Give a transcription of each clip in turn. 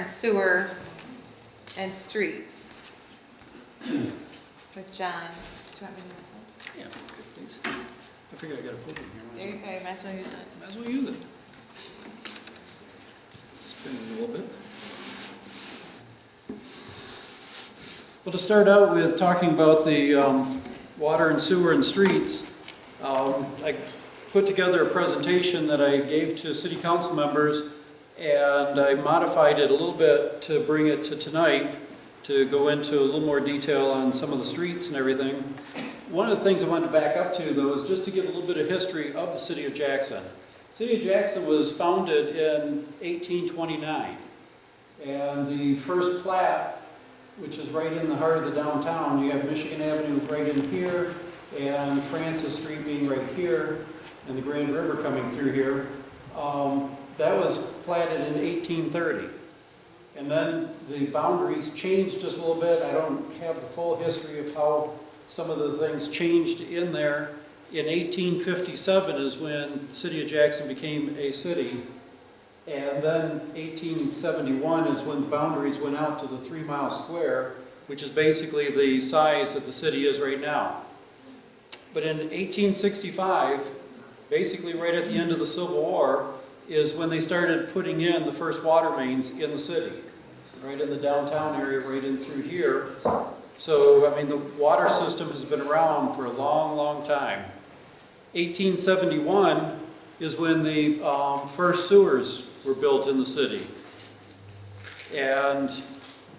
sewer and streets with John. Do you want me to use this? Yeah, good, please. I figured I got a podium There here. you go, you might as well use it. Might as well use it. Spin it a little bit. Well, to start out with talking about the water and sewer and streets, I put together a presentation that I gave to city council members, and I modified it a little bit to bring it to tonight to go into a little more detail on some of the streets and everything. One of the things I wanted to back up to, though, is just to give a little bit of history of the city of Jackson. The city of Jackson was founded in 1829, and the first plat, which is right in the heart of the downtown, you have Michigan Avenue right in here, and Francis Street being right here, and the Grand River coming through here. That was platted in 1830. And then the boundaries changed just a little bit. I don't have the full history of how some of the things changed in there. In 1857 is when the city of Jackson became a city. And then 1871 is when the boundaries went out to the 3 mile square, which is basically the size that the city is right now. But in 1865, basically right at the end of the Civil War, is when they started putting in the first water mains in the city, right in the downtown area, right in through here. So, I mean, the water system has been around for a long, long time. 1871 is when the first sewers were built in the city. And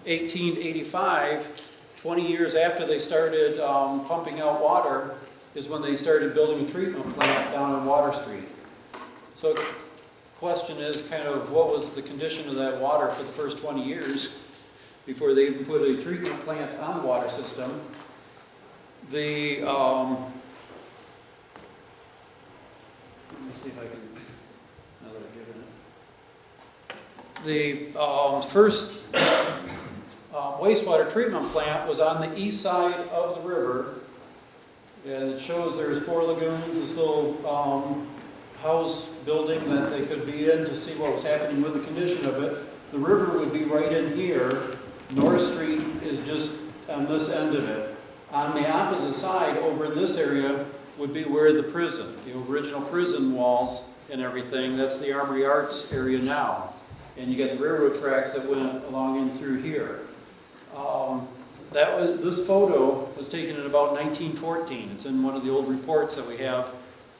1885, 20 years after they started pumping out water, is when they started building a treatment plant down on Water Street. So question is kind of what was the condition of that water for the first 20 years before they even put a treatment plant on the water system. The let me see if I can, now that I've given it. The first wastewater treatment plant was on the east side of the river, and it shows there's 4 lagoons, this little house building that they could be in to see what was happening with the condition of it. The river would be right in here. North Street is just on this end of it. On the opposite side, over in this area, would be where the prison, the original prison walls and everything. That's the Armory Arts area now. And you get the railroad tracks that went along in through here. This photo was taken in about 1914. It's in one of the old reports that we have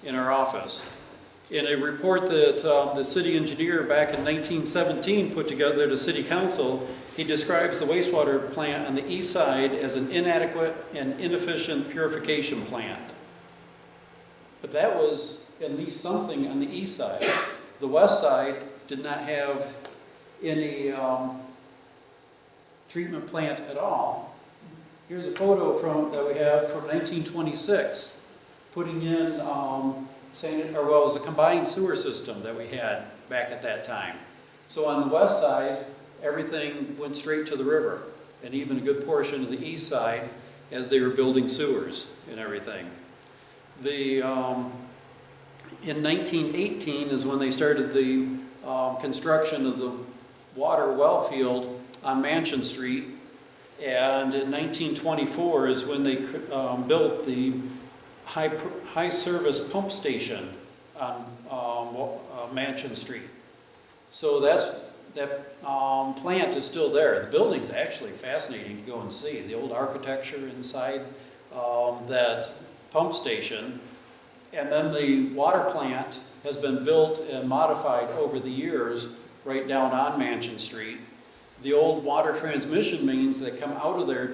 in our office. In a report that the city engineer back in 1917 put together to city council, he describes the wastewater plant on the east side as an inadequate and inefficient purification plant. But that was at least something on the east side. The west side did not have any treatment plant at all. Here's a photo that we have from 1926, putting in it was a combined sewer system that we had back at that time. So on the west side, everything went straight to the river, and even a good portion of the east side as they were building sewers and everything. In 1918 is when they started the construction of the water well field on Mansion Street, and in 1924 is when they built the high service pump station on Mansion Street. So that plant is still there. The building's actually fascinating to go and see. The old architecture inside that pump station. And then the water plant has been built and modified over the years right down on Mansion Street. The old water transmission mains that come out of there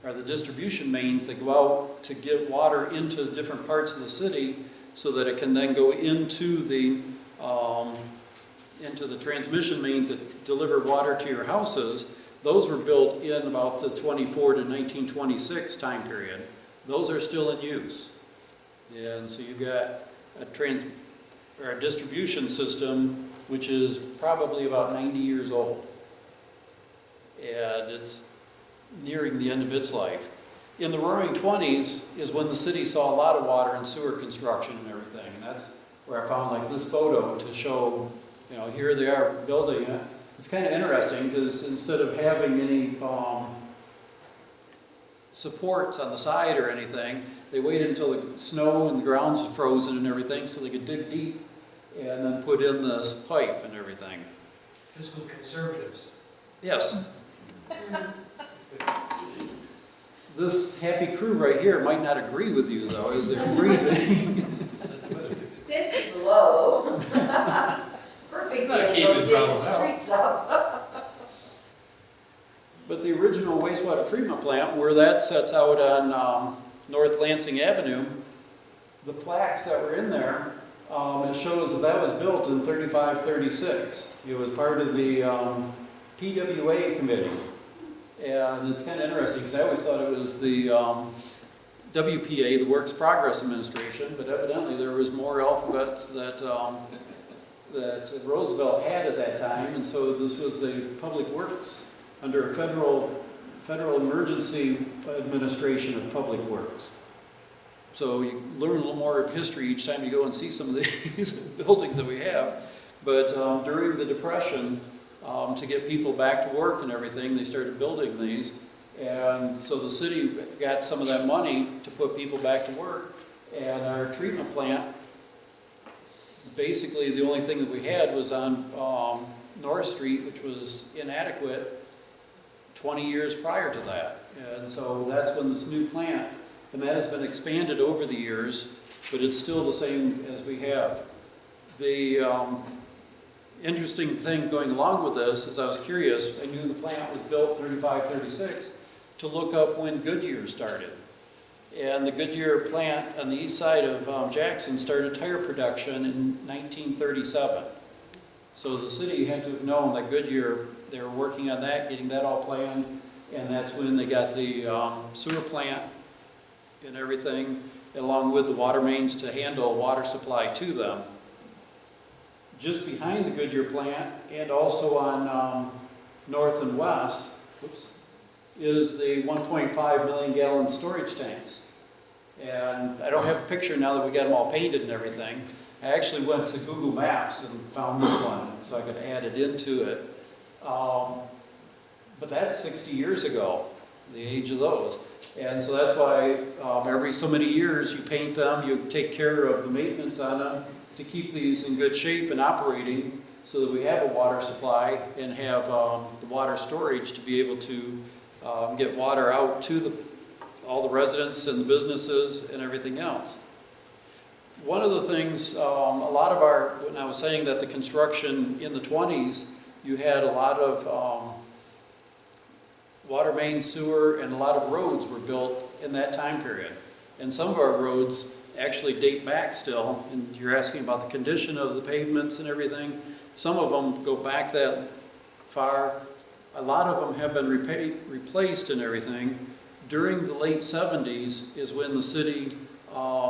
are the distribution mains that go out to get water into different parts of the city so that it can then go into the transmission mains that deliver water to your houses. Those were built in about the 24 to 1926 time period. Those are still in use. And so you've got a distribution system which is probably about 90 years old. And it's nearing the end of its life. In the Roaring 20s is when the city saw a lot of water and sewer construction and everything. And that's where I found like this photo to show You know, here they are building it. It's kind of interesting because instead of having any supports on the side or anything, they waited until the snow and the ground's frozen and everything so they could dig deep and then put in this pipe and everything. Fiscal conservatives. Yes. This happy crew right here might not agree with you though, as they're freezing. 50 below. Perfect Not day keeping to dig trouble. the streets up. But the original wastewater treatment plant, where that sets out on North Lansing Avenue, the plaques that were in there, it shows that that was built in 35-36. It was part of the PWA committee. And it's kind of interesting because I always thought it was the WPA, the Works Progress Administration, but evidently there was more alphabets that Roosevelt had at that time, and so this was a public works under a federal emergency administration of public works. So you learn a little more of history each time you go and see some of these buildings that we have. But during the Depression, to get people back to work and everything, they started building these. And so the city got some of that money to put people back to work. And our treatment plant, basically the only thing that we had was on North Street, which was inadequate 20 years prior to that. And so that's when this new plant, and that has been expanded over the years, but it's still the same as we have. The interesting thing going along with this is I was curious, I knew the plant was built 35-36, to look up when Goodyear started. And the Goodyear plant on the east side of Jackson started tire production in 1937. So the city had to have known that Goodyear, they were working on that, getting that all planned, and that's when they got the sewer plant and everything, along with the water mains to handle water supply to them. Just behind the Goodyear plant, and also on north and west, is the 1.5 million gallon storage tanks. And I don't have a picture now that we got them all painted and everything. I actually went to Google Maps and found this one so I could add it into it. But that's 60 years ago, the age of those. And so that's why every so many years you paint them, you take care of the maintenance on them to keep these in good shape and operating so that we have a water supply and have the water storage to be able to get water out to all the residents and the businesses and everything else. One of the things, when I was saying that the construction in the 20s, you had a lot of water main, sewer, and a lot of roads were built in that time period. And some of our roads actually date back still, and you're asking about the condition of the pavements and everything. Some of them go back that far. A lot of them have been replaced and everything. During the late 70s is when the city,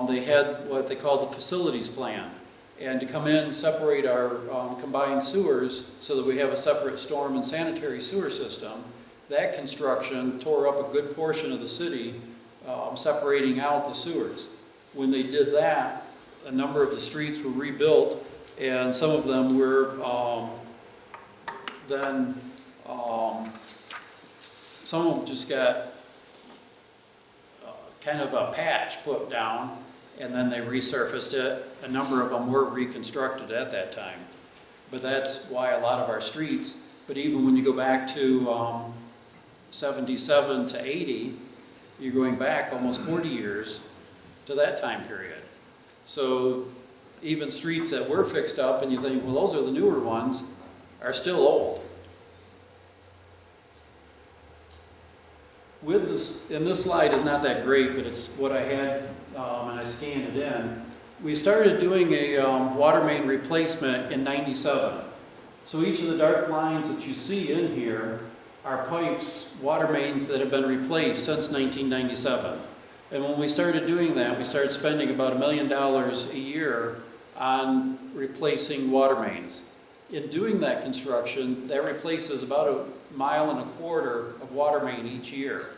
they had what they called the facilities plan. And to come in and separate our combined sewers so that we have a separate storm and sanitary sewer system, that construction tore up a good portion of the city, separating out the sewers. When they did that, a number of the streets were rebuilt, and some of them were some of them just got kind of a patch put down, and then they resurfaced it. A number of them were reconstructed at that time. But that's why a lot of our streets, but even when you go back to 77 to 80, you're going back almost 40 years to that time period. So even streets that were fixed up and you think, well, those are the newer ones, are still old. With this, and this slide is not that great, but it's what I had and I scanned it in. We started doing a water main replacement in '97. So each of the dark lines that you see in here are pipes, water mains that have been replaced since 1997. And when we started doing that, we started spending about $1 million a year on replacing water mains. In doing that construction, that replaces about 1.25 miles of water main each year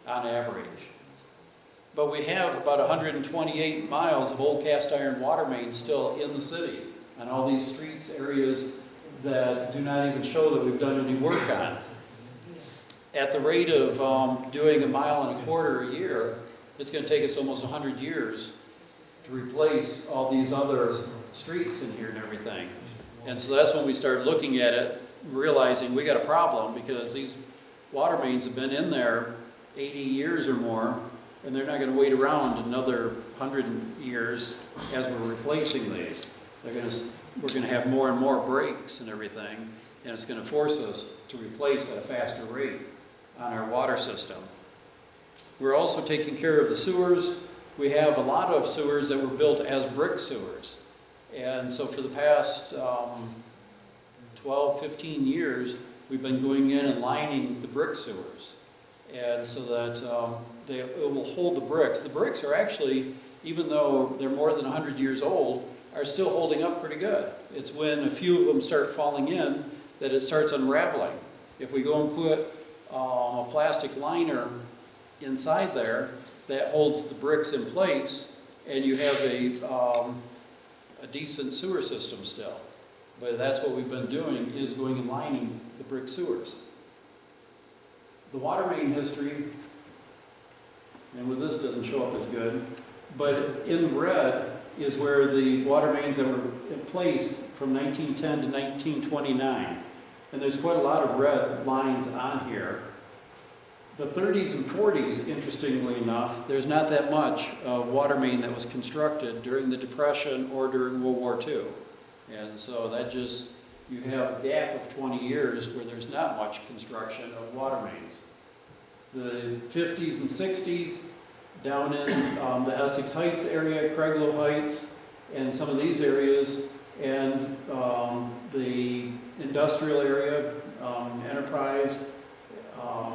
on average. But we have about 128 miles of old cast iron water mains still in the city. on all these streets, areas that do not even show that we've done any work on. At the rate of doing 1.25 miles a year, it's going to take us almost 100 years to replace all these other streets in here and everything. And so that's when we started looking at it, realizing we got a problem because these water mains have been in there 80 years or more, and they're not going to wait around another 100 years as we're replacing these. We're going to have more and more breaks and everything, and it's going to force us to replace at a faster rate on our water system. We're also taking care of the sewers. We have a lot of sewers that were built as brick sewers. And so for the past 12, 15 years, we've been going in and lining the brick sewers. And so that it will hold the bricks. The bricks are actually, even though they're more than 100 years old, are still holding up pretty good. It's when a few of them start falling in that it starts unraveling. If we go and put a plastic liner inside there, that holds the bricks in place, and you have a decent sewer system still. But that's what we've been doing, is going and lining the brick sewers. The water main history, and with this doesn't show up as good, but in red is where the water mains that were placed from 1910 to 1929. And there's quite a lot of red lines on here. The 30s and 40s, interestingly enough, there's not that much water main that was constructed during the Depression or during World War II. And so that just, you have a gap of 20 years where there's not much construction of water mains. The 50s and 60s, down in the Essex Heights area, Craiglow Heights, and some of these areas, and the industrial area, Enterprise,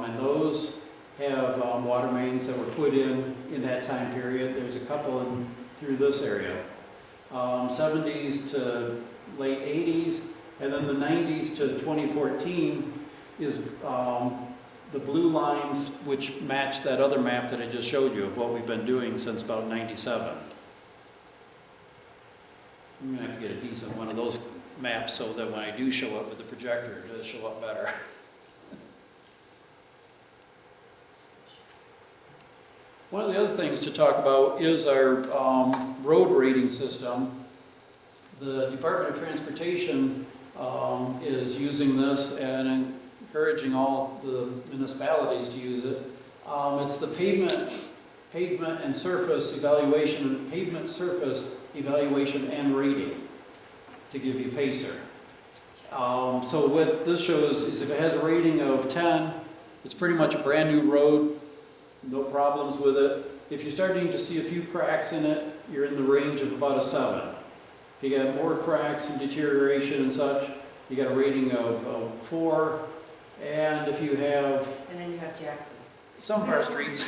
and those have water mains that were put in that time period. There's a couple through this area. 70s to late 80s, and then the 90s to 2014 is the blue lines, which match that other map that I just showed you of what we've been doing since about 97. I'm going to have to get a decent one of those maps so that when I do show up with the projector, it does show up better. One of the other things to talk about is our road rating system. The Department of Transportation is using this and encouraging all the municipalities to use it. It's the pavement and surface evaluation, and rating to give you PACER. So what this shows is if it has a rating of 10, it's pretty much a brand new road, no problems with it. If you're starting to see a few cracks in it, you're in the range of about a 7. If you got more cracks and deterioration and such, you got a rating of 4. And if you have... And then you have Jackson. Some of our streets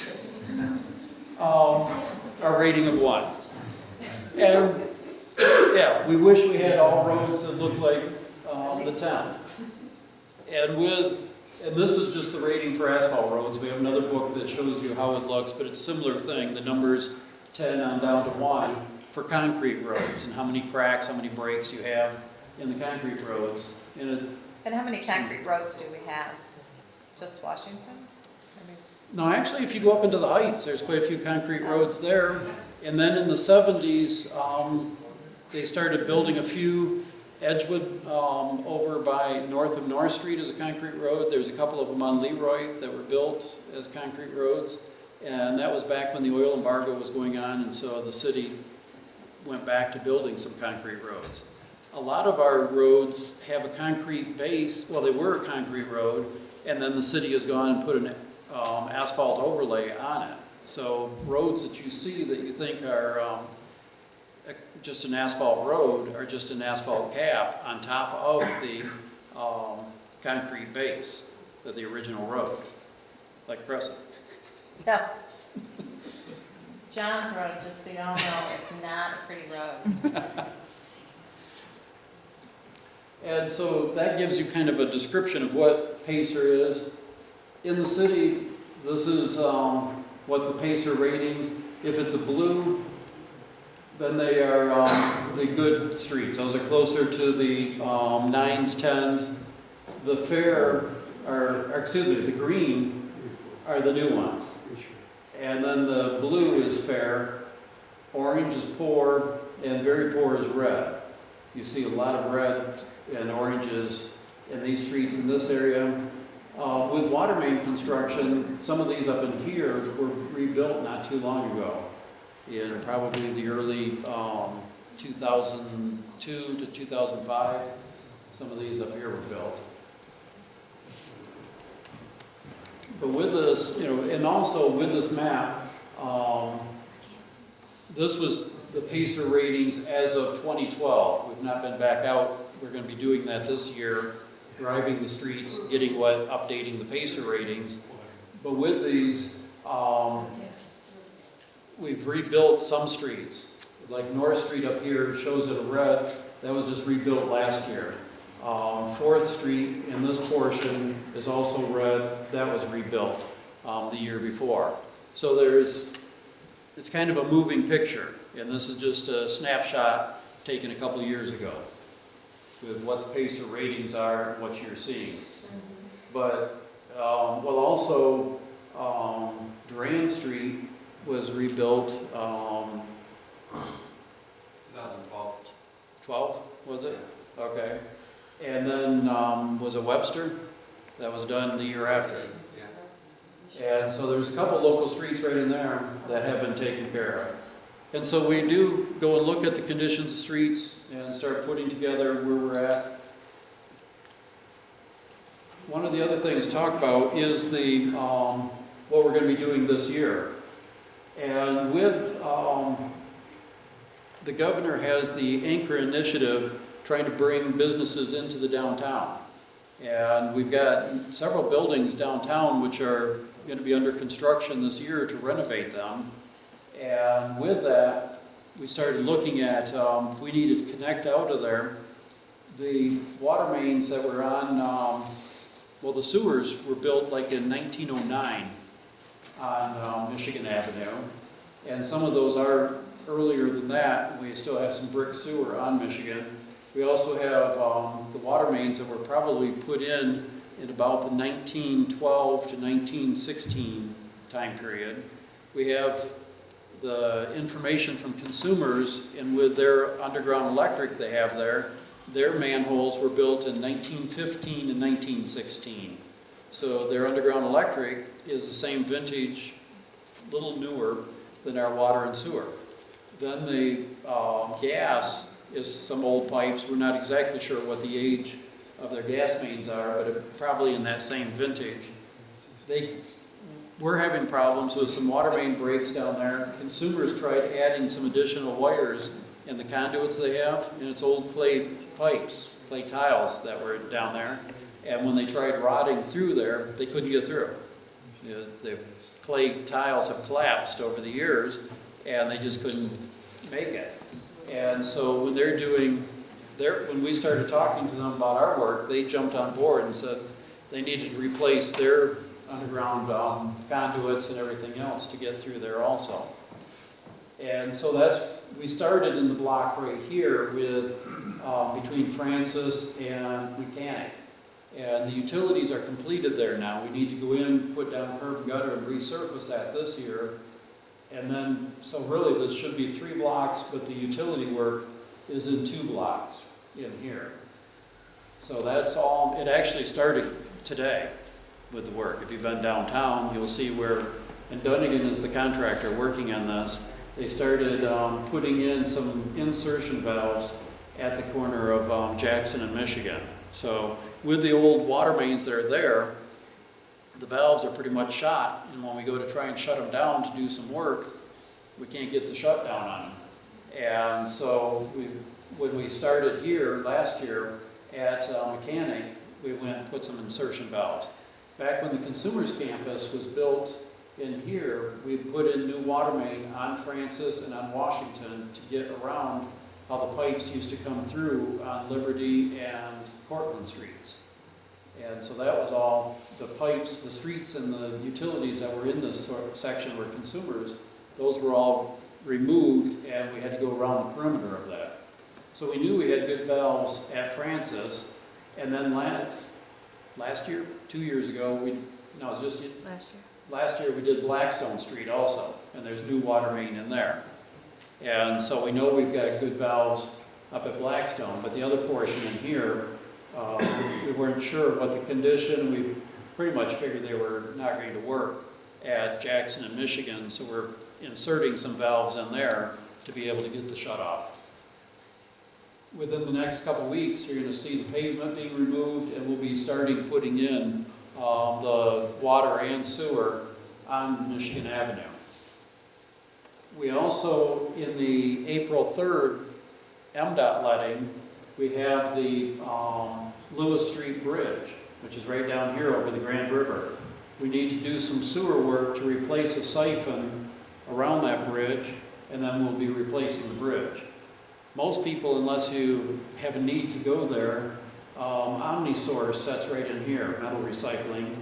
are rating of 1. And yeah, we wish we had all roads that look like the town. And this is just the rating for asphalt roads. We have another book that shows you how it looks, but it's a similar thing. The numbers 10 on down to 1 for concrete roads and how many cracks, how many breaks you have in the concrete roads. And how many concrete roads do we have? Just Washington? I mean, No, actually, if you go up into the Heights, there's quite a few concrete roads there. And then in the 70s, they started building a few. Edgewood over by north of North Street is a concrete road. There's a couple of them on Leroy that were built as concrete roads. And that was back when the oil embargo was going on, and so the city went back to building some concrete roads. A lot of our roads have a concrete base. Well, they were a concrete road, and then the city has gone and put an asphalt overlay on it. So roads that you see that you think are just an asphalt road are just an asphalt cap on top of the concrete base of the original road, like Crescent. no. John's Road, just so y'all know, is not a pretty road. And so that gives you kind of a description of what PACER is. In the city, this is what the PACER ratings, if it's a blue, Then they are the good streets. Those are closer to the 9s, 10s. The fair, the green are the new ones. And then the blue is fair, orange is poor, and very poor is red. You see a lot of red and oranges in these streets in this area. With water main construction, some of these up in here were rebuilt not too long ago, in probably the early 2002 to 2005. Some of these up here were built. But with this, and also with this map, this was the PACER ratings as of 2012. We've not been back out. We're going to be doing that this year, driving the streets, updating the PACER ratings. But with these, we've rebuilt some streets. Like North Street up here shows it a red. That was just rebuilt last year. 4th Street in this portion is also red. That was rebuilt the year before. So it's kind of a moving picture. And this is just a snapshot taken a couple of years ago with what the PACER ratings are and what you're seeing. But, also Duran Street was rebuilt 2012. 12, was it? Okay. And then was it Webster? That was done the year after. And so there's a couple local streets right in there that have been taken care of. And so we do go and look at the conditions of streets and start putting together where we're at. One of the other things to talk about is what we're going to be doing this year. And with the governor has the Anchor Initiative trying to bring businesses into the downtown. And we've got several buildings downtown which are going to be under construction this year to renovate them. And with that, we started looking at if we needed to connect out of there. The water mains that were on, the sewers were built like in 1909 on Michigan Avenue. And some of those are earlier than that. We still have some brick sewer on Michigan. We also have the water mains that were probably put in about the 1912 to 1916 time period. We have the information from consumers, and with their underground electric they have there, their manholes were built in 1915 and 1916. So their underground electric is the same vintage, a little newer than our water and sewer. Then the gas is some old pipes. We're not exactly sure what the age of their gas mains are, but it's probably in that same vintage. We're having problems with some water main breaks down there. Consumers tried adding some additional wires in the conduits they have, and it's old clay pipes, clay tiles that were down there. And when they tried rotting through there, they couldn't get through. The clay tiles have collapsed over the years, and they just couldn't make it. And so when when we started talking to them about our work, they jumped on board and said they needed to replace their underground conduits and everything else to get through there also. And so we started in the block right here with between Francis and Mechanic. And the utilities are completed there now. We need to go in, put down curb and gutter, and resurface that this year. And then, so really this should be 3 blocks, but the utility work is in 2 blocks in here. So that's all, it actually started today with the work. If you've been downtown, you'll see and Dunnigan is the contractor working on this. They started putting in some insertion valves at the corner of Jackson and Michigan. So with the old water mains that are there, the valves are pretty much shot, and when we go to try and shut them down to do some work, we can't get the shutdown on them. And so when we started here last year at Mechanic, we went and put some insertion valves. Back when the Consumers Campus was built in here, we put in new water main on Francis and on Washington to get around how the pipes used to come through on Liberty and Cortland Streets. And so that was all the pipes, the streets, and the utilities that were in this section were consumers. Those were all removed, and we had to go around the perimeter of that. So we knew we had good valves at Francis, and then last year, 2 years ago, no, it was just Last year. last year we did Blackstone Street also, and there's new water main in there. And so we know we've got good valves up at Blackstone, but the other portion in here, we weren't sure what the condition, we pretty much figured they were not going to work at Jackson and Michigan, so we're inserting some valves in there to be able to get the shut off. Within the next couple weeks, you're going to see the pavement being removed, and we'll be starting putting in the water and sewer on Michigan Avenue. We also, in the April 3rd MDOT letting, we have the Lewis Street Bridge, which is right down here over the Grand River. We need to do some sewer work to replace a siphon around that bridge, and then we'll be replacing the bridge. Most people, unless you have a need to go there, OmniSource sets right in here, metal recycling,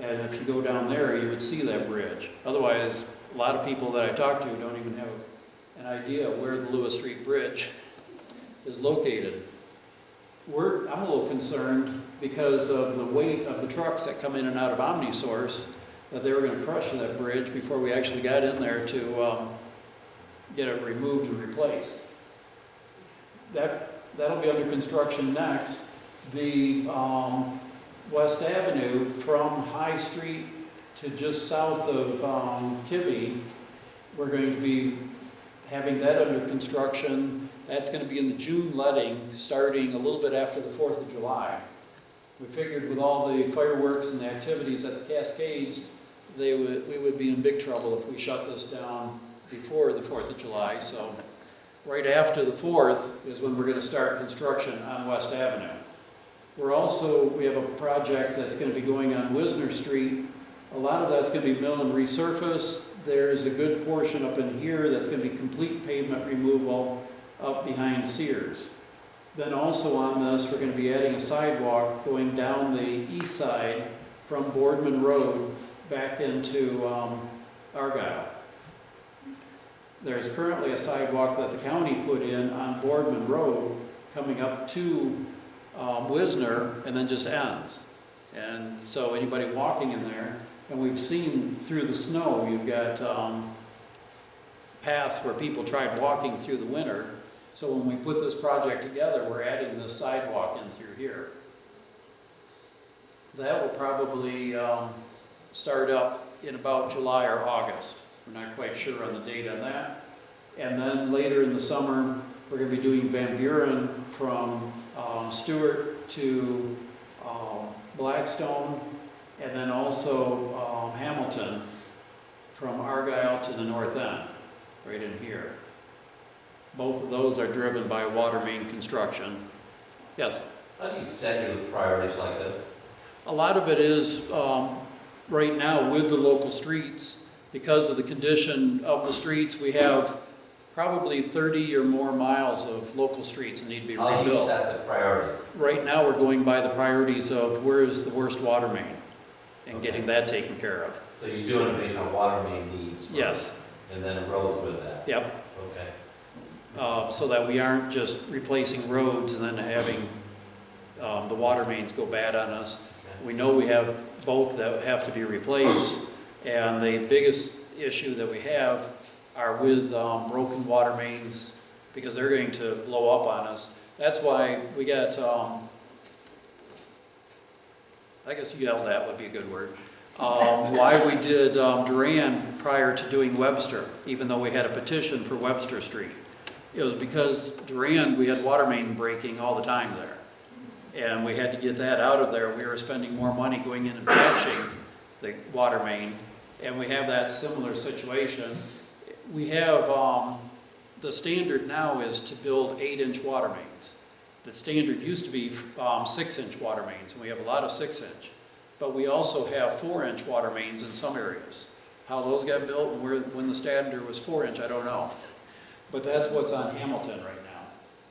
and if you go down there, you would see that bridge. Otherwise, a lot of people that I talk to don't even have an idea of where the Lewis Street Bridge is located. I'm a little concerned because of the weight of the trucks that come in and out of OmniSource, that they were going to crush that bridge before we actually got in there to get it removed and replaced. That'll be under construction next. The West Avenue from High Street to just south of Kibbe, we're going to be having that under construction. That's going to be in the June letting, starting a little bit after the 4th of July. We figured with all the fireworks and the activities at the Cascades, we would be in big trouble if we shut this down before the 4th of July. So right after the 4th is when we're going to start construction on West Avenue. We have a project that's going to be going on Wisner Street. A lot of that's going to be mill and resurface. There's a good portion up in here that's going to be complete pavement removal up behind Sears. Then also on this, we're going to be adding a sidewalk going down the east side from Boardman Road back into Argyle. There's currently a sidewalk that the county put in on Boardman Road coming up to Wisner and then just ends. And so anybody walking in there, and we've seen through the snow, you've got paths where people tried walking through the winter. So when we put this project together, we're adding this sidewalk in through here. That will probably start up in about July or August. We're not quite sure on the date on that. And then later in the summer, we're going to be doing Van Buren from Stewart to Blackstone, and then also Hamilton from Argyle to the north end, right in here. Both of those are driven by water main construction. Yes? How do you set your priorities like this? A lot of it is right now with the local streets. Because of the condition of the streets, we have probably 30 or more miles of local streets that need to be How do you rebuilt. set the priority? Right now, we're going by the priorities of where is the worst water main and getting that taken care of. So you're doing it based on water main needs? first, Yes. And then roads with that? Yep. Okay. So that we aren't just replacing roads and then having the water mains go bad on us. We know we have both that have to be replaced, and the biggest issue that we have are with broken water mains, because they're going to blow up on us. That's why we got, I guess yelled at would be a good word, why we did Duran prior to doing Webster, even though we had a petition for Webster Street. It was because Duran, we had water main breaking all the time there. And we had to get that out of there. We were spending more money going in and patching the water main. And we have that similar situation. We have, the standard now is to build 8-inch water mains. The standard used to be 6-inch water mains, and we have a lot of 6-inch. But we also have 4-inch water mains in some areas. How those got built and when the standard was 4-inch, I don't know. But that's what's on Hamilton right now.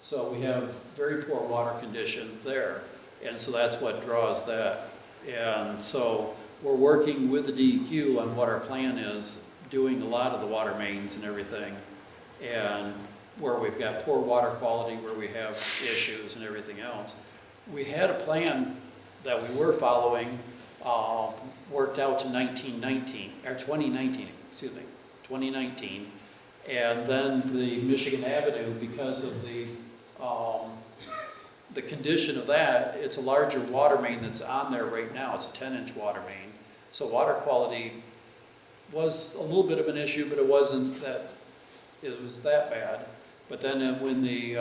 So we have very poor water condition there, and so that's what draws that. And so we're working with the DEQ on what our plan is, doing a lot of the water mains and everything. and where we've got poor water quality, where we have issues and everything else. We had a plan that we were following, worked out to 2019, excuse me, 2019. And then the Michigan Avenue, because of the condition of that, it's a larger water main that's on there right now. It's a 10-inch water main. So water quality was a little bit of an issue, but it wasn't that, it was that bad. But then when the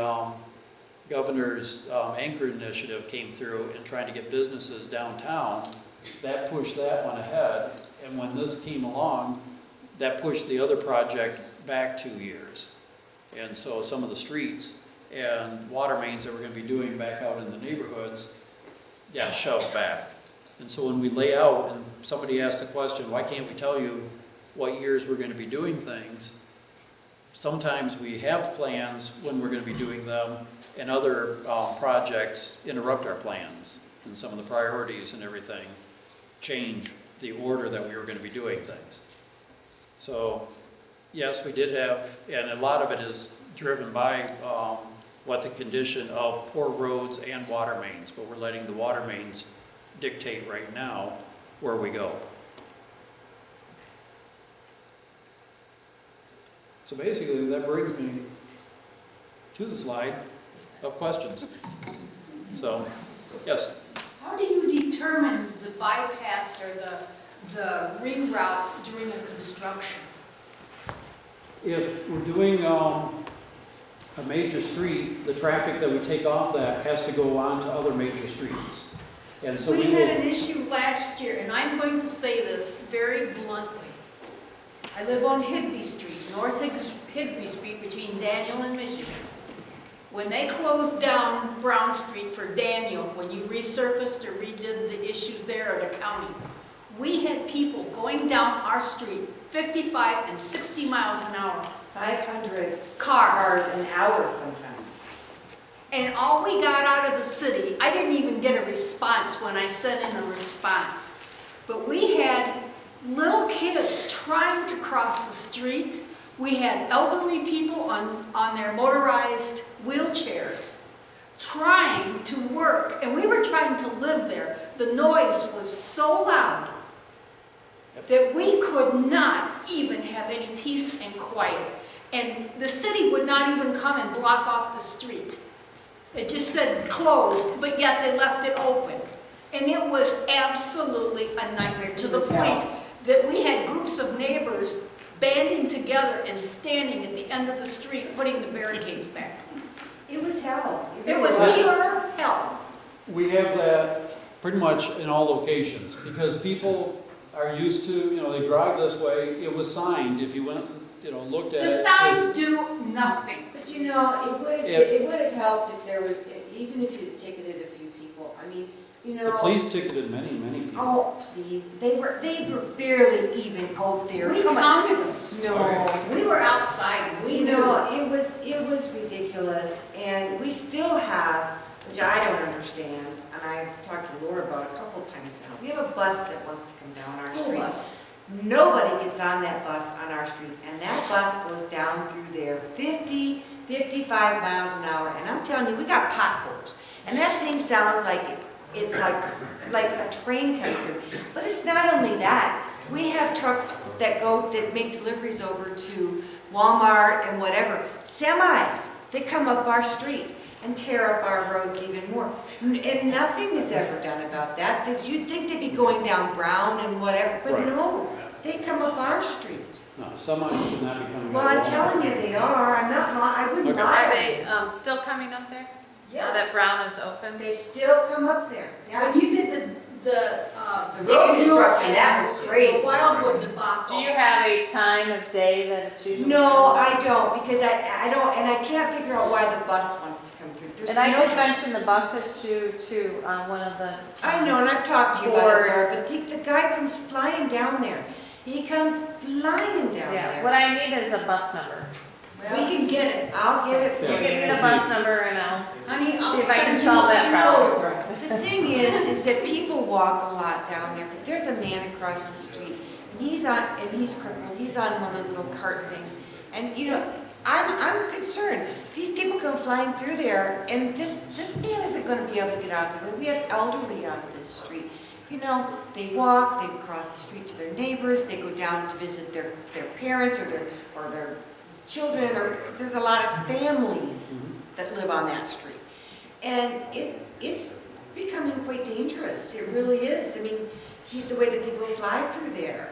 governor's anchor initiative came through and trying to get businesses downtown, that pushed that one ahead. And when this came along, that pushed the other project back 2 years. And so some of the streets and water mains that we're going to be doing back out in the neighborhoods, yeah, shoved back. And so when we lay out, and somebody asked the question, why can't we tell you what years we're going to be doing things? Sometimes we have plans when we're going to be doing them, and other projects interrupt our plans. And some of the priorities and everything change the order that we were going to be doing things. So, yes, we did have, and a lot of it is driven by what the condition of poor roads and water mains, but we're letting the water mains dictate right now where we go. So basically, that brings me to the slide of questions. So, yes? How do you determine the bypass or the reroute during a construction? If we're doing a major street, the traffic that we take off that has to go on to other major streets. And so We we had will, an issue last year, and I'm going to say this very bluntly. I live on Higby Street, North Higby Street between Daniel and Michigan. When they closed down Brown Street for Daniel, when you resurfaced or redid the issues there, or the county, we had people going down our street 55 and 60 miles an hour. 500 Cars. cars an hour sometimes. And all we got out of the city, I didn't even get a response when I sent in a response, but we had little kids trying to cross the street. We had elderly people on their motorized wheelchairs trying to work, and we were trying to live there. The noise was so loud that we could not even have any peace and quiet. And the city would not even come and block off the street. It just said closed, but yet they left it open. And it was absolutely a nightmare, to the point that we had groups of neighbors banding together and standing at the end of the street, putting the barricades back. It was hell. It was pure hell. we have that pretty much in all locations, because people are used to, they drive this way. It was signed, if you went, looked at it. The signs do nothing. But it would have helped if there was, even if you ticketed a few people. I mean, The police ticketed many, many people. Oh, please, they were barely even out there. We Come on. counted them. No. We were outside. We You knew. know, it was ridiculous, and we still have, which I don't understand, and I've talked to Laura about a couple of times now. We have a bus that wants to come down our School street. bus. Nobody gets on that bus on our street, and that bus goes down through there 50, 55 miles an hour, and I'm telling you, we got potholes. And that thing sounds like it's like a train coming through. But it's not only that. We have trucks that make deliveries over to Walmart and whatever. Semis, they come up our street and tear up our roads even more. And nothing is ever done about that. You'd think they'd be going down Brown and whatever, but Right. no, they come up our street. No, some should not be coming. Well, I'm telling you, they are. I'm not lying. I wouldn't Okay. lie. Are on they this. still coming up there? Now Yes. that Brown is open? They still come up there. When you did the road construction, that was and crazy. The Wildwood debacle. Do you have a time of day that it's usually? No, I don't, because I don't, and I can't figure out why the bus wants to come through. There's And I no- did mention the bus issue to one of the. I know, and I've talked to you about it, Board. Laura, but the guy comes flying down there. He comes flying down Yeah, there. what I need is a bus number. Well, We can get it. I'll get it for You you. give me the bus number and I'll, Honey, I'll See if I can send you solve that a problem. photograph. The thing is that people walk a lot down there, but there's a man across the street, and he's crippled, he's on one of those little cart things, and I'm concerned. These people come flying through there, and this man isn't gonna be able to get out of the way. We have elderly on this street. You know, they walk, they cross the street to their neighbors, they go down to visit their parents or their children, or, because there's a lot of families that live on that street. And it's becoming quite dangerous. It really is. I mean, the way that people fly through there.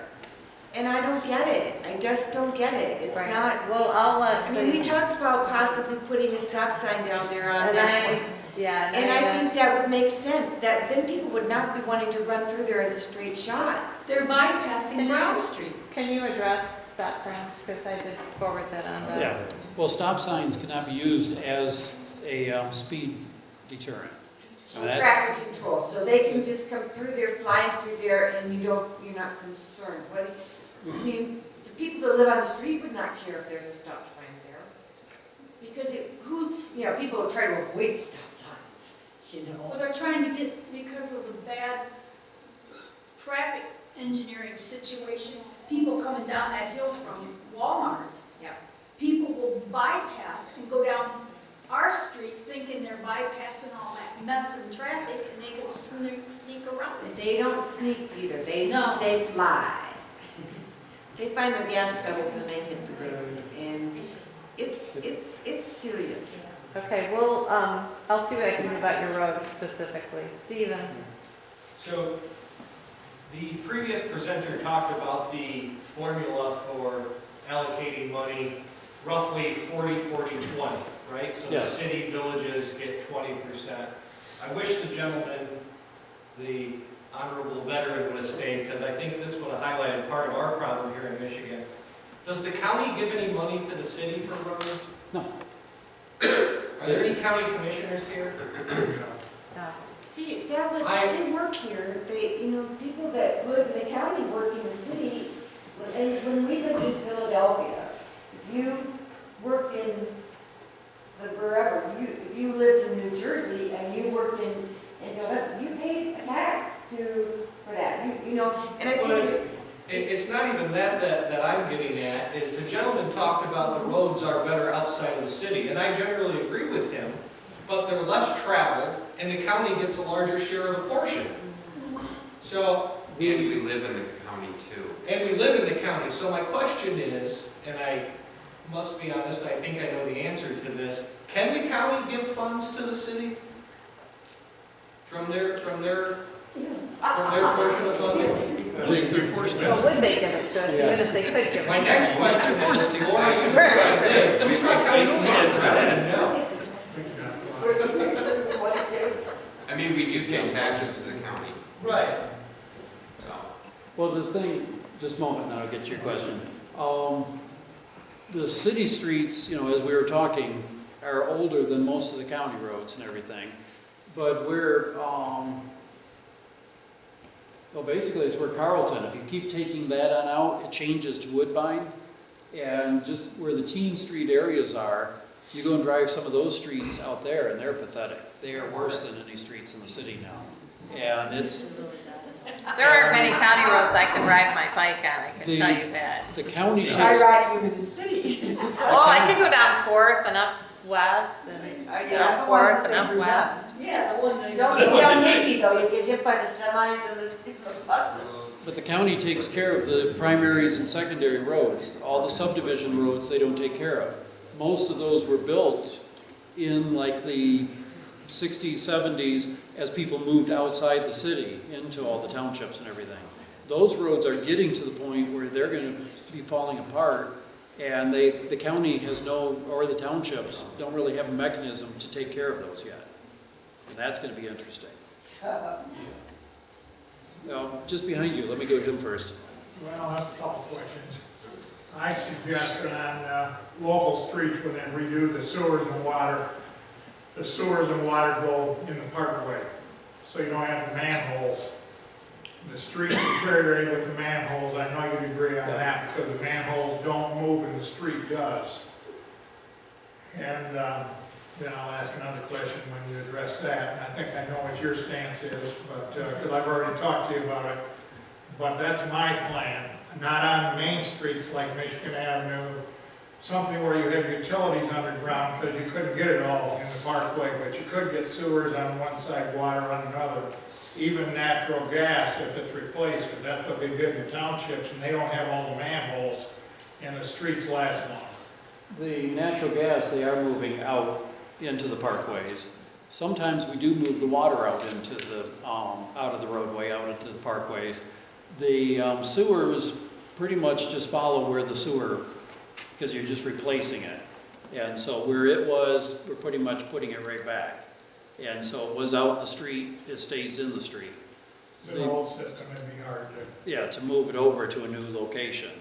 And I don't get it. I just don't get it. It's Right. not, Well, I'll let I mean, we talked about possibly putting a stop sign down there on and that I, one. yeah. And I think that would make sense, that then people would not be wanting to run through there as a straight shot. They're bypassing Brown Street. Can you address stop signs, because I did forward that on to. Yeah, well, stop signs cannot be used as a speed deterrent. And That's- traffic control, so they can just come through there, flying through there, and you're not concerned. I mean, the people that live on the street would not care if there's a stop sign there. Because people try to avoid the stop signs, Well, they're trying to get, because of the bad traffic engineering situation, people coming down that hill from Walmart. Yeah. People will bypass and go down our street thinking they're bypassing all that mess and traffic, and they can sneak around it. They don't sneak either, No. they fly. They find their gas pedals and they hit the brake, and it's serious. Okay, well, I'll see what I can do about your road specifically. Steven? So the previous presenter talked about the formula for allocating money, roughly 40, 40, 20, right? So the Yes. city, villages get 20%. I wish the gentleman, the honorable veteran, would have stayed, because I think this would have highlighted part of our problem here in Michigan. Does the county give any money to the city for roads? No. Are there any county commissioners here? No. See, I- they work here, people that live in the county work in the city. And when we lived in Philadelphia, you worked in wherever, you lived in New Jersey and you worked in Philadelphia, you paid a tax for that, and I think. It's not even that I'm getting at, is the gentleman talked about the roads are better outside of the city, and I generally agree with him, but they're less traveled, and the county gets a larger share of the portion. So, And we live in the county too. and we live in the county, so my question is, and I must be honest, I think I know the answer to this, can the county give funds to the city? From their portion of funding? They're forced Well, would they give it to us, even if they could give it to us? My next question is, the more I use where I live, who's my county commissioner? I didn't know. I mean, we do pay taxes to the county, Right. so. Well, the thing, just a moment, and I'll get to your question. The city streets, as we were talking, are older than most of the county roads and everything. But basically it's where Carlton, if you keep taking that on out, it changes to Woodbine. And just where the Teen Street areas are, you go and drive some of those streets out there and they're pathetic. They are worse than any streets in the city now. And it's, There aren't many county roads I can ride my bike on, I can The- tell you that. the county I takes, ride you in the city. Oh, I could go down Fourth and up West and down Fourth and up West. Yeah, the ones you don't hit me though, you get hit by the semis and the buses. but the county takes care of the primaries and secondary roads. All the subdivision roads, they don't take care of. Most of those were built in like the 60s, 70s, as people moved outside the city into all the townships and everything. Those roads are getting to the point where they're going to be falling apart, and the county has or the townships don't really have a mechanism to take care of those yet. And that's going to be interesting. Just behind you, let me go to him first. Well, I have a couple questions. I suggested on local streets when they redo the sewers and water, the sewers and water go in the parkway, so you don't have the manholes. The streets deteriorate with the manholes, I know you'd agree on that, because the manholes don't move and the street does. And then I'll ask another question when you address that, and I think I know what your stance is, but, because I've already talked to you about it. But that's my plan, not on main streets like Michigan Avenue something where you have utilities underground, because you couldn't get it all in the parkway, but you could get sewers on one side, water on another, even natural gas if it's replaced, because that's what they did in the townships, and they don't have all the manholes, and the streets last long. The natural gas, they are moving out into the parkways. Sometimes we do move the water out into the, out of the roadway, out into the parkways. The sewers pretty much just follow where the sewer, because you're just replacing it. And so where it was, we're pretty much putting it right back. And so it was out in the street, it stays in the street. The whole system would be hard to. Yeah, to move it over to a new location.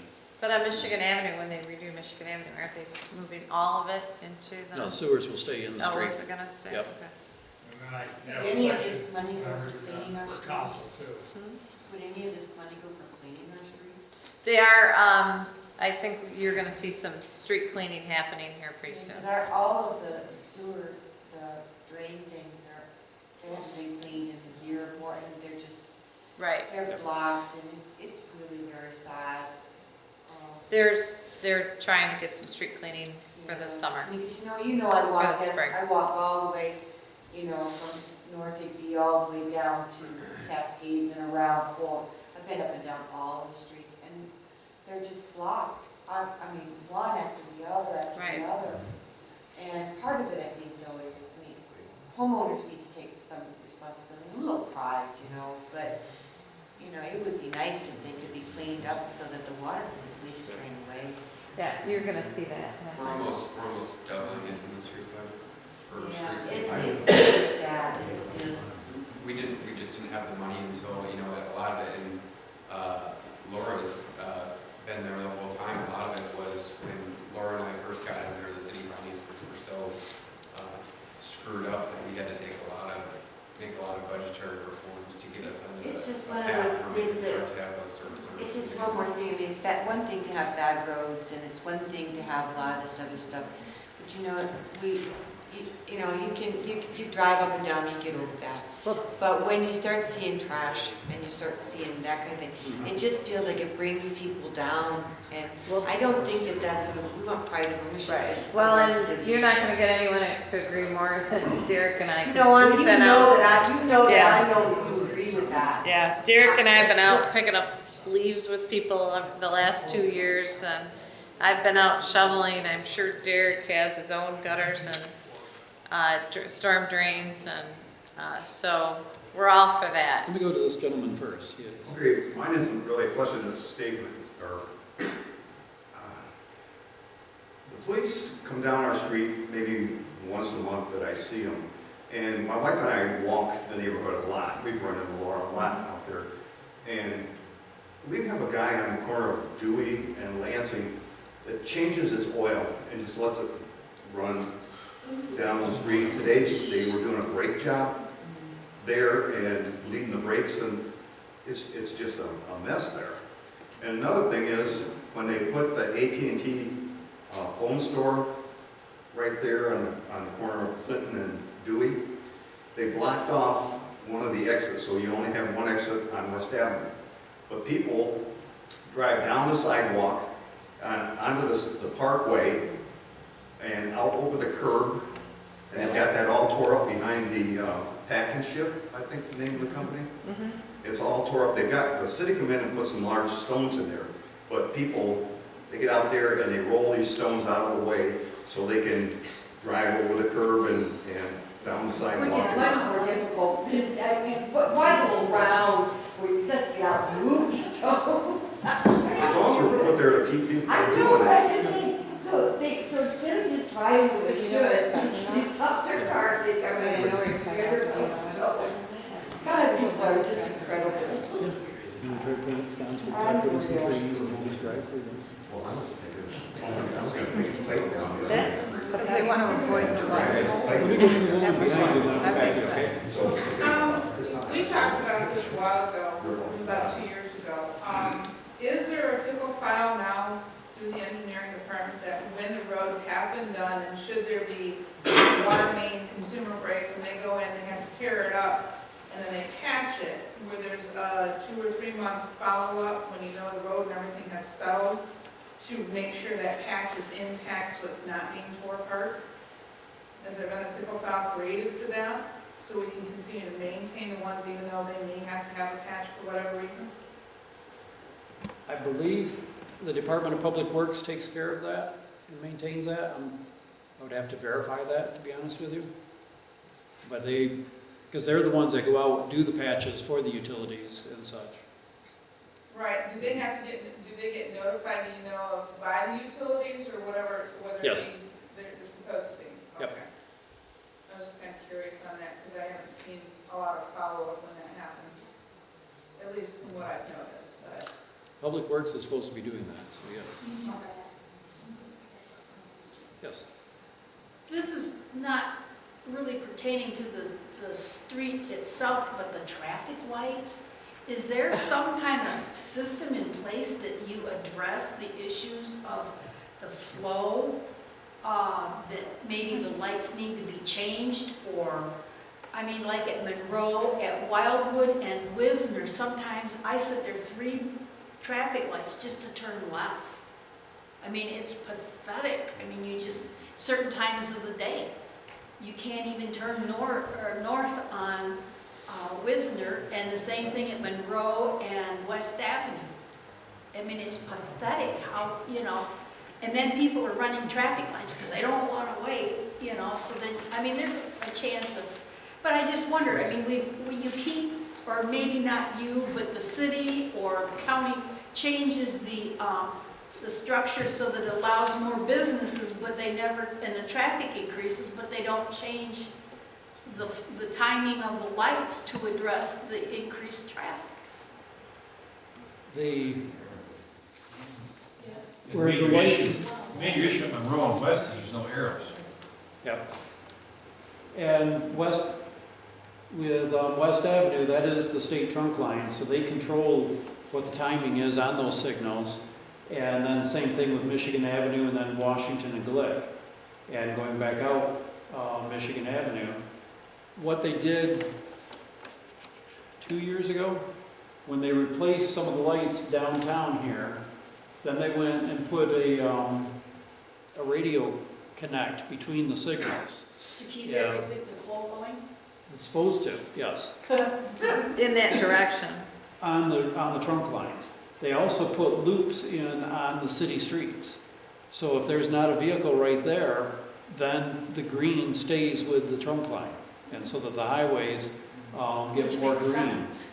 But on Michigan Avenue, when they redo Michigan Avenue, aren't they moving all of it into the? No, sewers will stay in the Oh, street. is it gonna stay? Yep. Okay. And then I have a Any of question, this money go for cleaning our for streets? council too. Would any of this money go for cleaning our streets? They are, I think you're gonna see some street cleaning happening here pretty soon. Because all of the sewer, the drain things they haven't been cleaned in a year or more, and they're just, Right. they're blocked, and it's really very sad. They're trying to get some street cleaning for this summer. Because I walk For the spring. I walk all the way, from North Digby all the way down to Cascades and around. Well, I've been up and down all the streets, and they're just blocked. I mean, one after the other after Right. the other. And part of it, I think, though, is, homeowners need to take some responsibility, a little pride, but, it would be nice if they could be cleaned up so that the water could at least drain away. Yeah, you're gonna see that. We're almost doubling into the street budget for streets. It's really sad, it just is. We just didn't have the money until, a lot of it, and Laura's been there the whole time. A lot of it was when Laura and I first got in there, the city finances were so screwed up that we had to make a lot of budgetary reforms to get us under It's the just one of path those where we things could that- start to have those services. It's just one more thing, it's one thing to have bad roads, and it's one thing to have a lot of this other stuff. But you drive up and down, you get over that. Well- But when you start seeing trash, and you start seeing that kind of thing, it just feels like it brings people down, and Well- I don't think that that's, we want pride of ownership. Right. in Well, our and city. you're not gonna get anyone to agree more than Derek and I. 'cause No, we've you been know out- that I know that Yeah. you agree with that. Yeah, Derek and I have been out picking up leaves with people the last 2 years, and I've been out shoveling. I'm sure Derek has his own gutters and storm drains, and so we're all for that. Let me go to this gentleman first. He- Okay, mine isn't really a question, it's a statement, the police come down our street maybe once a month that I see them, and my wife and I walk the neighborhood a lot. We've run into Laura a lot out there, and we have a guy on the corner of Dewey and Lansing that changes his oil and just lets it run down the street. Today, they were doing a brake job there and leading the brakes, and it's just a mess there. And another thing is, when they put the AT&T phone store right there on the corner of Clinton and Dewey, they blocked off one of the exits, so you only have one exit on West Avenue. But people drive down the sidewalk, onto the parkway, and out over the curb, and they've got that all tore up behind the Pack and Ship, I think is the name of the company. It's all tore up. The city come in and put some large stones in there, but people, they get out there and they roll these stones out of the way so they can drive over the curb and down the sidewalk. Which is much more difficult. Why go around where you just get out and move the stones? The stones were put there to keep people I from know, doing but it. I just say, so instead of just driving with a should, they stop their car, they come in and God, people are just incredible. Well, I was thinking, I was gonna take a plate down. That's because they want to avoid the lights. That makes sense. We talked about this a while ago, about 2 years ago. Is there a typical file now through the engineering department that when the roads have been done, and should there be water main consumer break, when they go in, they have to tear it up, and then they patch it, where there's a 2 or 3 month follow-up when you know the road and everything has settled? to make sure that patch is intact so it's not being tore apart? Has there been a tickle file created for that, so we can continue to maintain the ones even though they may have to have a patch for whatever reason? I believe the Department of Public Works takes care of that and maintains that. I would have to verify that, to be honest with you. But because they're the ones that go out and do the patches for the utilities and such. Right, do they get notified, do you know, by the utilities or whatever, whether Yes. they're supposed to be? Yep. Okay. I was just kind of curious on that, because I haven't seen a lot of follow-up when that happens, at least from what I've noticed, but. Public Works is supposed to be doing that, so yeah. Okay. Yes. This is not really pertaining to the street itself, but the traffic lights. Is there some kind of system in place that you address the issues of the flow? That maybe the lights need to be changed, or, I mean, like at Monroe, at Wildwood and Wisner, sometimes I sit there 3 traffic lights just to turn left. I mean, it's pathetic. I mean, you just, certain times of the day, you can't even turn north on Wisner, and the same thing at Monroe and West Avenue. I mean, it's pathetic how, you know, and then people are running traffic lights because they don't want to wait, you know, so then, I mean, there's a chance of, but I just wondered, I mean, you keep, or maybe not you, but the city or the county changes the structure so that it allows more businesses, but they never, and the traffic increases, but they don't change the timing of the lights to address the increased traffic. Major issue at Monroe and West is there's no arrows. Yep. And West Avenue, that is the state trunk line, so they control what the timing is on those signals. And then same thing with Michigan Avenue and then Washington and Glick. And going back out Michigan Avenue, what they did 2 years ago, when they replaced some of the lights downtown here, then they went and put a radio connect between the signals. To keep everything, the flow going? It's supposed to, yes, In that direction. on the trunk lines. They also put loops in on the city streets. So if there's not a vehicle right there, then the green stays with the trunk line. And so that the highways get Which more makes green. sense.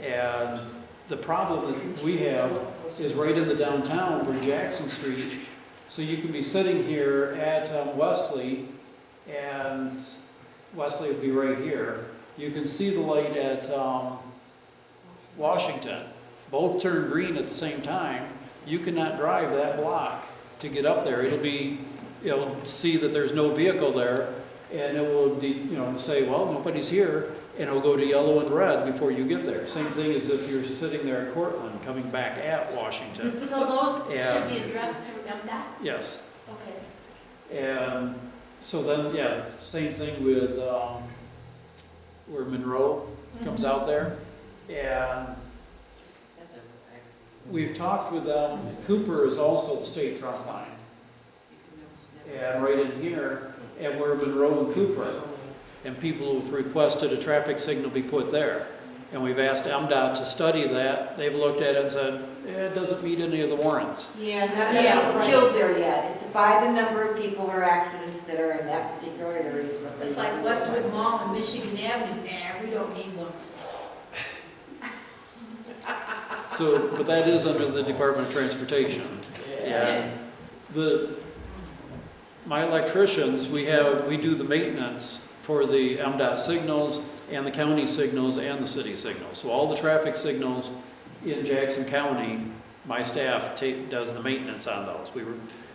And the problem that we have is right in the downtown where Jackson Street, so you can be sitting here at Wesley, and Wesley would be right here. You can see the light at Washington. Both turn green at the same time. You cannot drive that block to get up there. It'll see that there's no vehicle there, and it will say, well, nobody's here, and it'll go to yellow and red before you get there. Same thing as if you're sitting there at Cortland coming back at Washington. So those should be addressed through MDOT? Yes. Okay. And so then, yeah, same thing with where Monroe comes out there. And we've talked with them. Cooper is also the state trunk line. And right in here, and we're Monroe and Cooper. And people have requested a traffic signal be put there. And we've asked MDOT to study that. They've looked at it and said, it doesn't meet any of the warrants. Yeah, none of them are killed there yet. It's by the number of people or accidents that are in that particular area. is what they It's like do. Westwood Mall and Michigan Avenue, we don't need one. So, but that is under the Department of Transportation. And my electricians, we do the maintenance for the MDOT signals and the county signals and the city signals. So all the traffic signals in Jackson County, my staff does the maintenance on those. We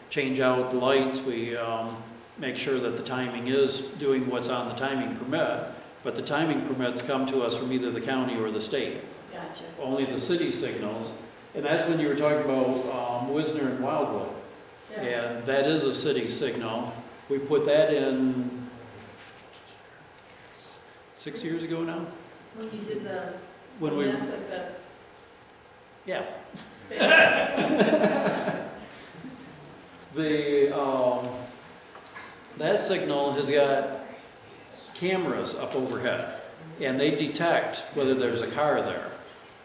change out the lights, we make sure that the timing is doing what's on the timing permit, but the timing permits come to us from either the county or the state. Gotcha. Only the city signals, and that's when you were talking about Wisner and Wildwood. Yeah. And that is a city signal. We put that in 6 years ago now? When you did the When we, mess of the. yeah. That signal has got cameras up overhead, and they detect whether there's a car there.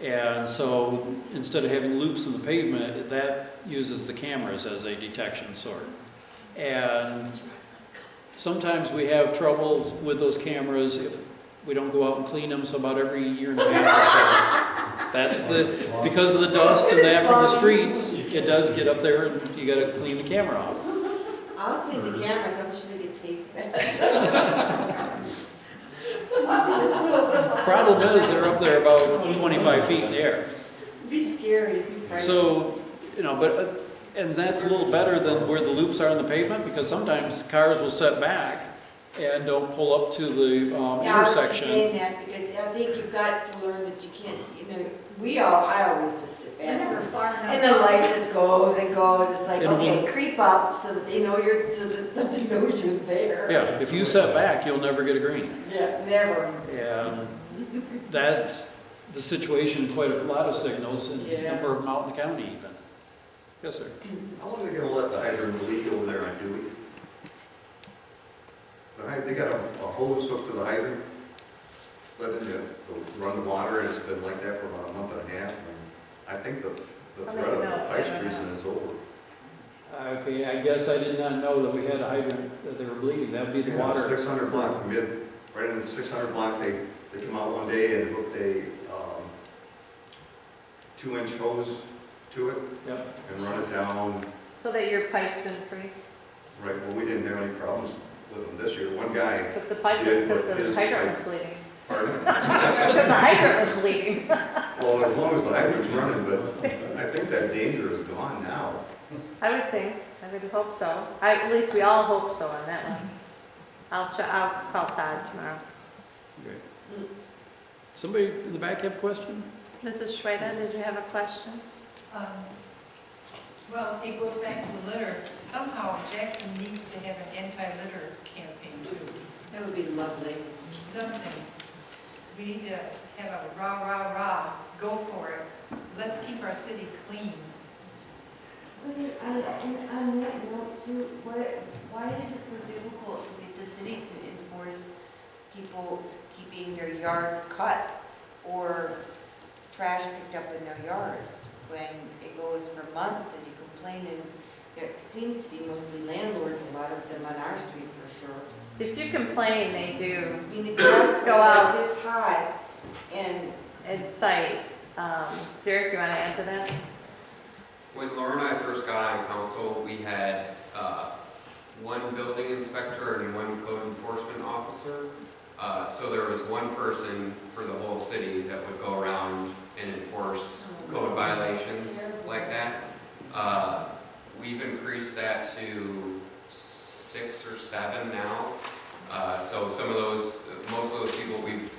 And so instead of having loops in the pavement, that uses the cameras as a detection sort. And sometimes we have trouble with those cameras if we don't go out and clean them, so about every year and a half or so. That's because of the dust and that from the streets, it does get up there and you gotta clean the camera off. I'll clean the cameras, I'm sure they get paid for that. Problem is, they're up there about 25 feet in the air. It'd be scary, it'd be frightening. So, and that's a little better than where the loops are on the pavement, because sometimes cars will set back and don't pull up to the Yeah, I was just intersection. saying that because I think you've got to learn that you can't, I always just sit They're back. never far enough. And the light just goes and goes. It's like, It'll okay, creep up so that they know so that somebody knows you're there. Yeah, if you set back, you'll never get a green. Yeah, never. And that's the situation in quite a lot of signals, and a number of them out in the county even. Yes, sir. How long are they gonna let the hydrant bleed over there on Dewey? They got a hose hooked to the hydrant, let it run the water, and it's been like that for about a month and a half. And I think the threat of the pipes freezing is over. Okay, I guess I did not know that we had a hydrant, that they were bleeding. That would be the Yeah, water. 600 block, right in the 600 block, they come out one day and hooked a 2-inch hose to it Yep. and run it down. So that your pipes didn't freeze? Right, well, we didn't have any problems with them this year. One guy, Because the pipe, did because with the his hydrant pipe. was bleeding. pardon? Because the hydrant was bleeding. Well, as long as the hydrant's running, but I think that danger is gone now. I would hope so. At least we all hope so on that one. I'll call Todd tomorrow. Okay. Somebody in the back have a question? Mrs. Schweda, did you have a question? Well, it goes back to the litter. Somehow Jackson needs to have an anti-litter campaign too. That would be lovely. Something. We need to have a rah, rah, rah, go for it. Let's keep our city clean. And on that note too, why is it so difficult to get the city to enforce people keeping their yards cut or trash picked up in their yards when it goes for months and you complain, and there seems to be mostly landlords, a lot of them on our street for sure. If you complain, they do. I mean, the grass was Go out. like this high and It's site. Derek, you want to add to that? When Laura and I first got on council, we had one building inspector and one code enforcement officer. So there was one person for the whole city that would go around and enforce code violations like that. We've increased that to 6 or 7 now. So most of those people, we've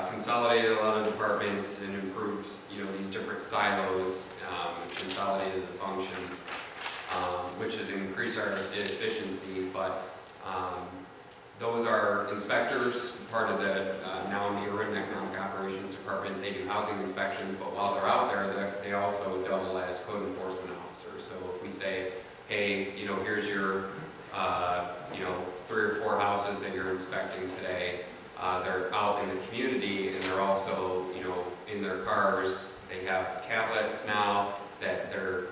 consolidated a lot of departments and improved, these different silos, consolidated the functions, which has increased our efficiency. But those are inspectors, part of the now neighborhood and economic operations department. They do housing inspections, but while they're out there, they also double as code enforcement officers. So if we say, hey, here's your 3 or 4 houses that you're inspecting today, they're out in the community and they're also, in their cars. They have tablets now that they're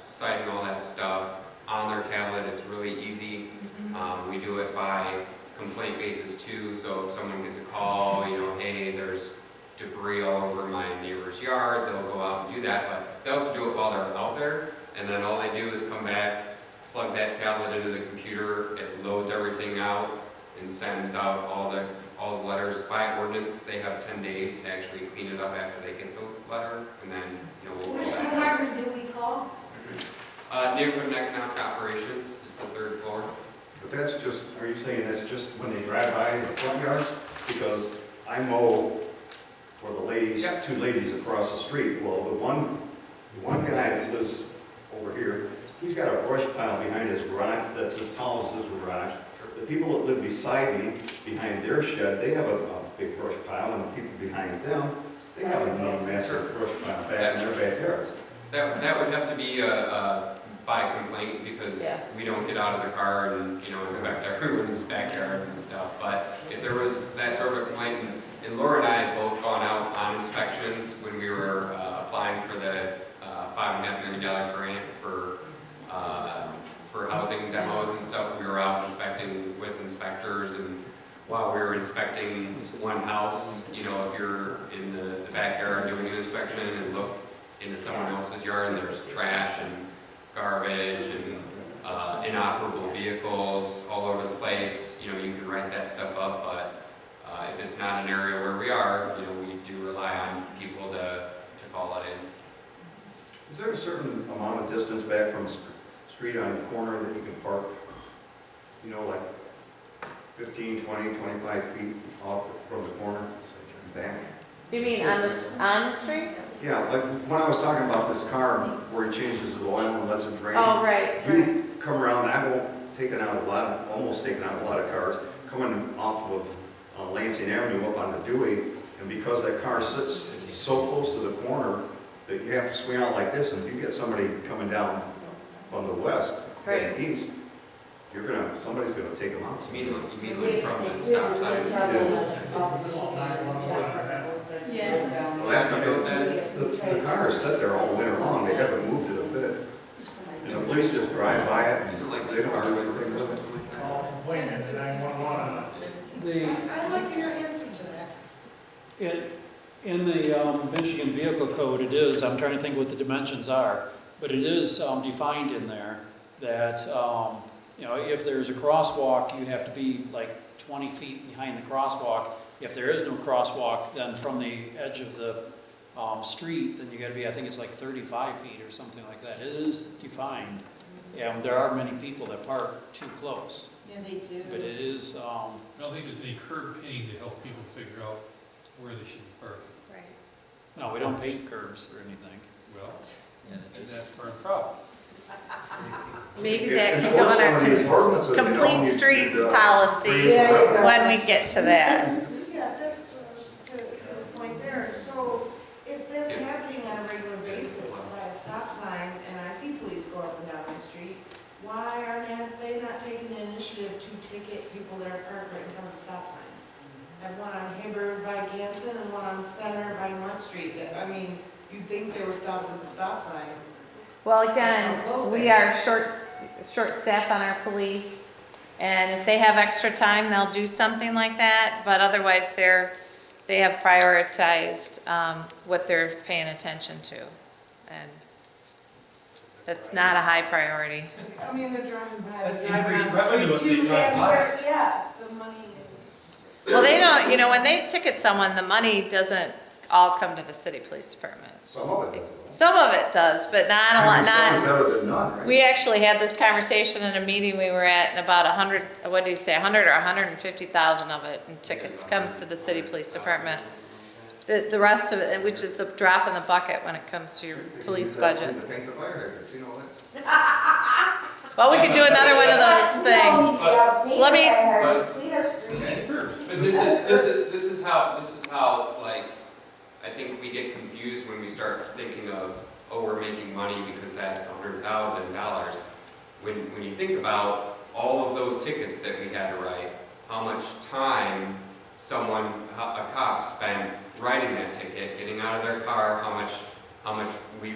citing all that stuff on their tablet. It's really easy. We do it by complaint basis too. So if someone gets a call, hey, there's debris all over my neighbor's yard, they'll go out and do that. But they also do it while they're out there. And then all they do is come back, plug that tablet into the computer, it loads everything out and sends out all the letters. By ordinance, they have 10 days to actually clean it up after they get the letter, and then, we'll go Which back. department do we call? Neighborhood and economic operations is the 3rd floor. But that's just, are you saying that's just when they drive by the front yard? Because I mow for the ladies, 2 ladies across the street. Well, the one guy that lives over here, he's got a brush pile behind his garage that's as tall as his garage. The people that live beside me, behind their shed, they have a big brush pile, and the people behind them, they have another massive brush pile back in their backyards. That would have to be by complaint because Yeah. we don't get out of the car and, you know, inspect everyone's backyards and stuff. But if there was that sort of complaint, and Laura and I had both gone out on inspections when we were applying for the $5.5 million grant for housing demos and stuff. We were out inspecting with inspectors, and while we were inspecting one house, you know, if you're in the backyard doing an inspection and look into someone else's yard and there's trash and garbage and inoperable vehicles all over the place, you know, you can write that stuff up, but if it's not an area where we are, you know, we do rely on people to call it in. Is there a certain amount of distance back from the street on the corner that you can park? You know, like 15, 20, 25 feet off from the corner and back? You mean on the street? Yeah, like when I was talking about this car where he changes the oil and lets it drain. Oh, right, right. You come around, almost taken out a lot of cars, coming off of Lansing Avenue up on the Dewey, and because that car sits so close to the corner that you have to swing out like this, and if you get somebody coming down from the west, heading east, somebody's gonna take them out. You mean like from the stop sign? Yeah. Well, the car is set there all winter long, they haven't moved it a bit. And the police just drive by it, and they don't do anything with it. Call complaining to 911 on it. I'd like your answer to that. In the Michigan Vehicle Code, it is, I'm trying to think what the dimensions are, but it is defined in there that, you know, if there's a crosswalk, you have to be like 20 feet behind the crosswalk. If there is no crosswalk, then from the edge of the street, then you gotta be, I think it's like 35 feet or something like that. It is defined. And there are many people that park too close. Yeah, they do. But it is, I don't think there's any curb painting to help people figure out where they should be parking. Right. no, we don't paint curbs or anything. Well, and that's part of the problem. Maybe that can go on our complete streets policy when we get to that. Yeah, that's to his point there. So if that's happening on a regular basis by a stop sign and I see police go up and down my street, why aren't they not taking the initiative to ticket people that are parked right in front of the stop sign? I have one on Haber by Ganson and one on Center by North Street. I mean, you'd think they were stopping at the stop sign. Well, again, we are short staff on our police, and if they have extra time, they'll do something like that, but otherwise they have prioritized what they're paying attention to, and that's not a high priority. I mean, they're driving by, That's they're driving increased on revenue the if street they too, drive and by. where, yeah, the money is. Well, they don't, you know, when they ticket someone, the money doesn't all come to the city police department. Some of it does. Some of it does, but not a lot, Some is not. better than none, right? We actually had this conversation in a meeting we were at, and about 100, what did he say, 100 or 150,000 of it in tickets comes to the city police department. The rest of it, which is a drop in the bucket when it comes to your police budget. To paint the fire hydrants, you know that. Well, we could do another one of those things. Let me, But this is how like I think we get confused when we start thinking of, oh, we're making money because that's $100,000. When you think about all of those tickets that we had to write, how much time a cop spent writing that ticket, getting out of their car, how much we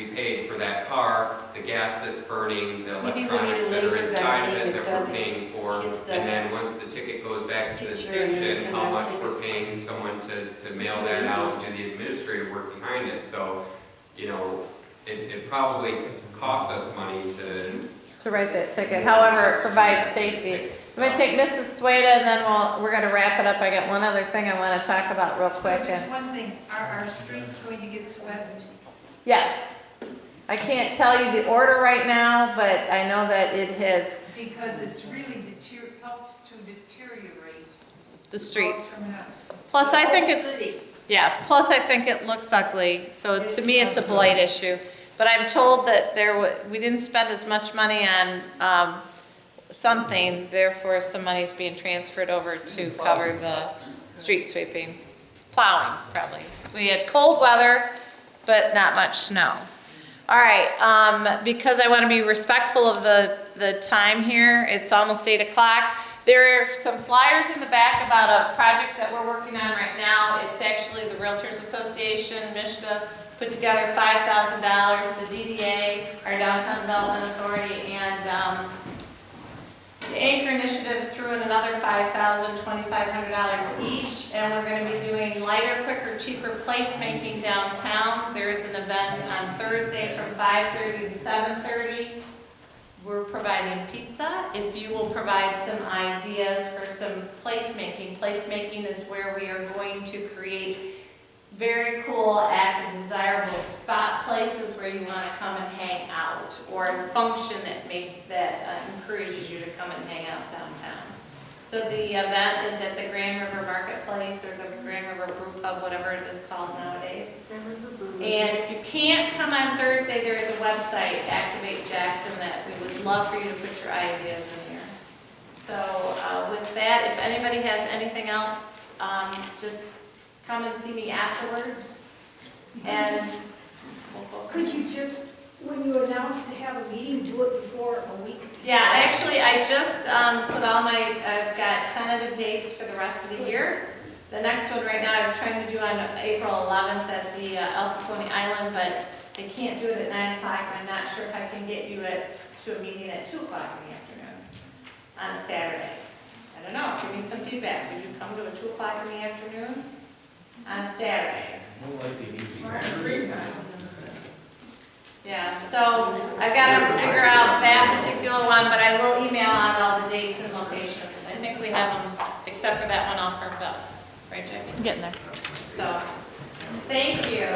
paid for that car, the gas that's burning, the Maybe we need a electronics that are laser inside gun of thing it that that we're doesn't paying for, hits and the then once the ticket goes back to the picture and station, send how out much we're tickets. paying someone to mail that out, do the administrative work behind it. So, you know, it probably costs us money to write that ticket, however, it provides safety. I'm gonna take Mrs. Sueda, and then we're gonna wrap it up. I got one other thing I wanna talk about real So quick. just one thing, are our streets going to get swept? Yes. I can't tell you the order right now, but I know that it has Because it's really helped to deteriorate. the streets. From that. Plus, I think plus I think it looks ugly, so to me, it's a blight issue. But I'm told that we didn't spend as much money on something, therefore some money's being transferred over to cover the street sweeping, plowing, probably. We had cold weather, but not much snow. All right, because I want to be respectful of the time here, it's almost 8 o'clock. There are some flyers in the back about a project that we're working on right now. It's actually the Realtors Association, MISTA, put together $5,000, the DDA, our Downtown Development Authority, and the Anchor Initiative threw in another $5,000, $2,500 each, and we're going to be doing lighter, quicker, cheaper placemaking downtown. There is an event on Thursday from 5:30 to 7:30. We're providing pizza. If you will provide some ideas for some placemaking. Placemaking is where we are going to create very cool, active, desirable spot places where you want to come and hang out, or a function that encourages you to come and hang out downtown. So the event is at the Grand River Marketplace, or the Grand River Brew Pub, whatever it is called nowadays. And if you can't come on Thursday, there is a website, Activate Jackson, that we would love for you to put your ideas in here. So with that, if anybody has anything else, just come and see me afterwards. And Could you just, when you announce to have a meeting, do it before a week? yeah, actually, I just put all my, I've got tentative dates for the rest of the year. The next one right now, I was trying to do on April 11th at the Alpha Pony Island, but they can't do it at 9 o'clock, and I'm not sure if I can get you to a meeting at 2 o'clock in the afternoon on a Saturday. I don't know, give me some feedback. Would you come to a 2 o'clock in the afternoon on Saturday? Yeah, so I've got to figure out that particular one, but I will email out all the dates and locations. I think we have them, except for that one all firmed up. Right, Jackie? Getting there. So, thank you.